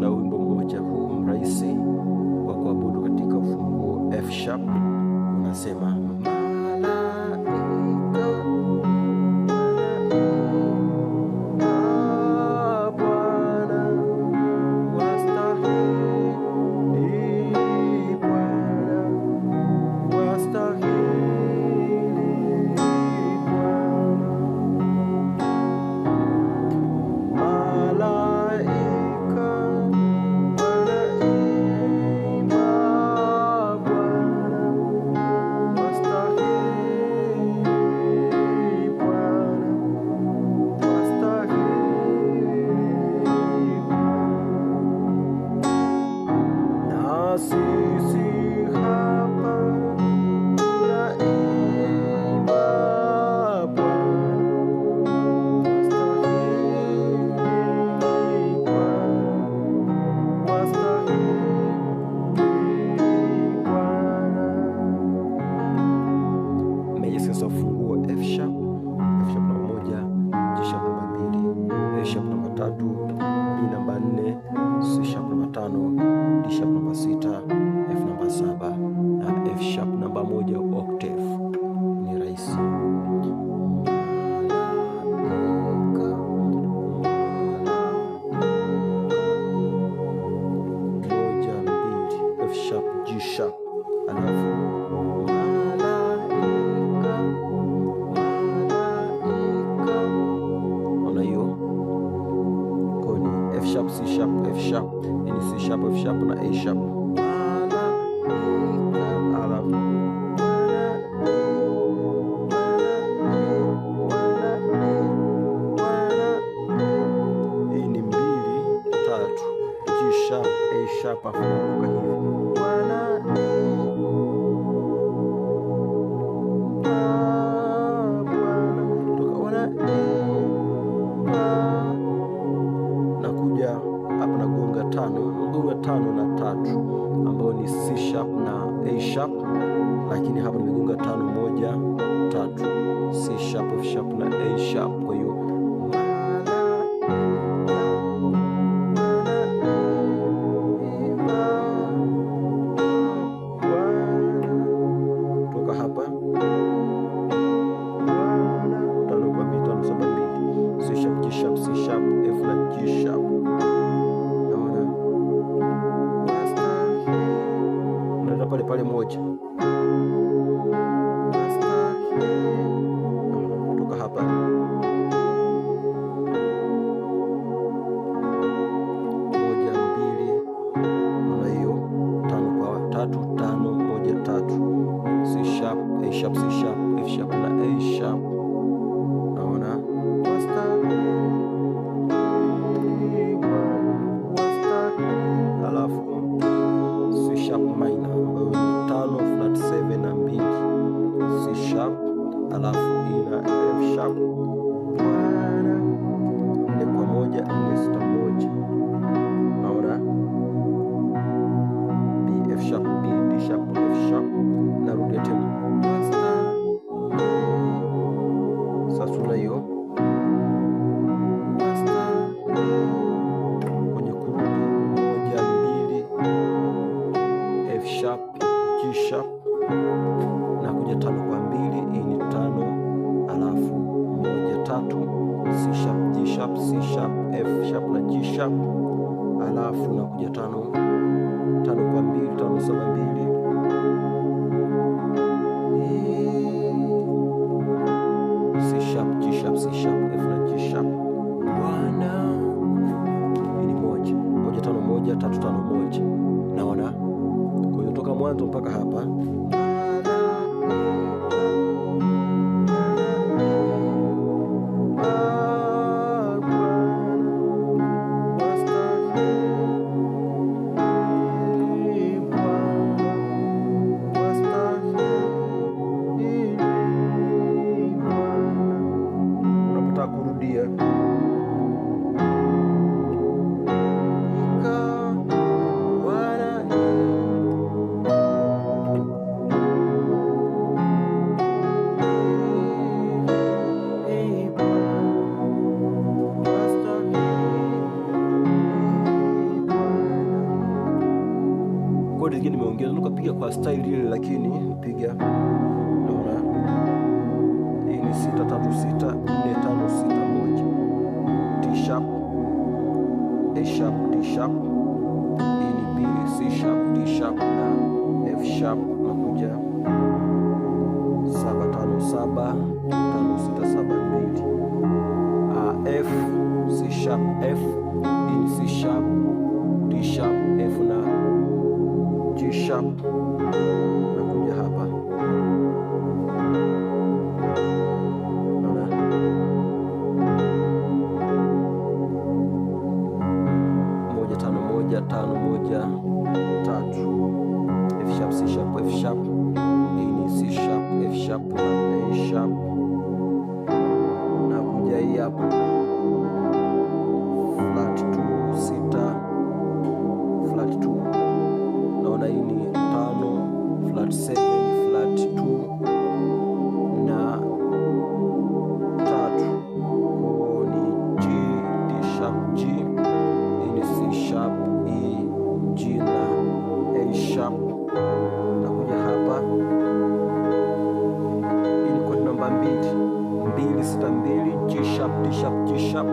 na wimbo mmoja huu mrahisi wa kuabudu katika ufunguo F sharp, unasema ufunguo F sharp, F sharp namba 1, G sharp namba 2, A sharp namba 3, B namba 4, C sharp namba 5, D sharp namba 6, F namba 7 na F sharp namba 1 octave. Ni rahisi. Moja, mbili, F sharp, G sharp, alafu C sharp, F sharp, ni C sharp, F sharp na A sharp. Alafu hii ni 2, 3, G sharp, A sharp, afu naruka hivi. Hapa nagonga 5 na 3 ambayo ni C sharp na A sharp, lakini hapa nimegonga 5 1 3, C sharp, F sharp na A sharp. Kwa hiyo toka hapa 5 kwa 2 5 7 2, C sharp, G sharp, C sharp, F na G sharp. Pale moja kutoka hapa moja, mbili, na hiyo 5 kwa 3 5 1 3, C sharp, A sharp, C sharp, F sharp na A sharp. Naona alafu C sharp minor ambayo ni 5 flat 7 na 2, C sharp, alafu ina F sharp 4 kwa 1 4 6 1. Naona B F sharp, B D sharp, F sharp. Narudi tena sasa, tuna hiyo kwenye kurudi 1 2, F sharp, G sharp na kuja 5 kwa 2, hii ni 5, alafu 1 3, C sharp, G sharp, C sharp, F sharp na G sharp, alafu na kuja 5 kwa 2 5 7 2, C sharp, G sharp, C sharp, F na G sharp. Hii ni 1 5 1 3 5 1. Naona kwa hiyo toka mwanzo mpaka hapa unapata kurudia kodi zingine nimeongeza, nikapiga kwa style ile, lakini piga, naona hii ni 6 3 6 4 5 6 1, D sharp, A sharp, D sharp, hii ni B, C sharp, D sharp na F sharp, nakuja 7 5 7 5 6 7 2, F, C sharp, F, hii ni C sharp, D sharp, F na G sharp, nakuja hapa, naona 1 5 1 5 1 3, F sharp, C sharp, F sharp, hii ni C sharp, F sharp na A sharp, nakuja hii hapa flat 2 6 flat 2, naona hii ni 5 flat 7 flat 2 na 3, kwa ni G, D sharp, G, hii ni C sharp, E, G na A sharp, nakuja hapa, hii ni kodi namba 2 2 6 2, G sharp, D sharp, G sharp,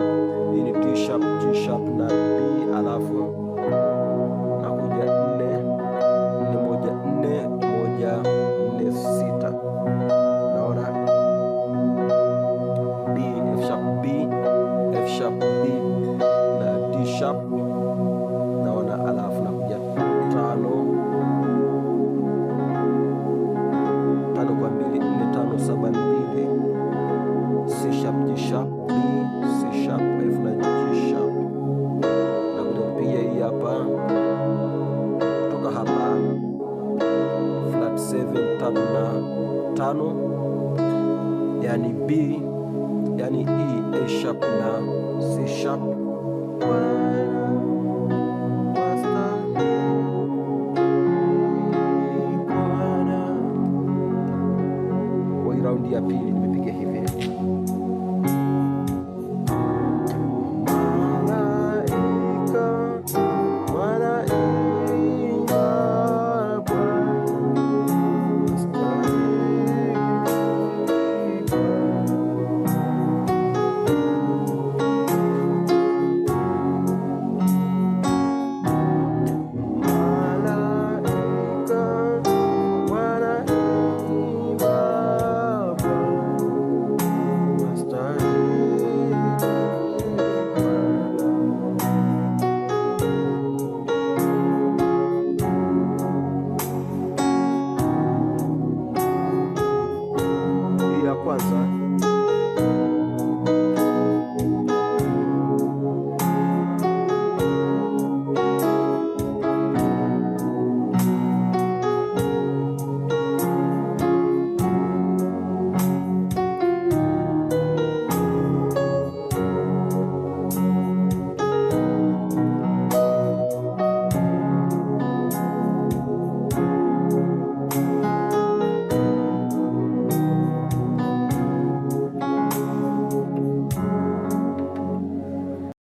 hii ni D sharp, G sharp na B, alafu nakuja 4 4 1 4 1 4 6, naona B, F sharp, B, F sharp, B na D sharp, naona, alafu nakuja 5 5 kwa 2 4 5 7 2, C sharp, G sharp, B, C sharp, F na G sharp, nakuja kupiga hii hapa kutoka hapa flat 7 3 na 5, yani B, yani E, A sharp na C sharp.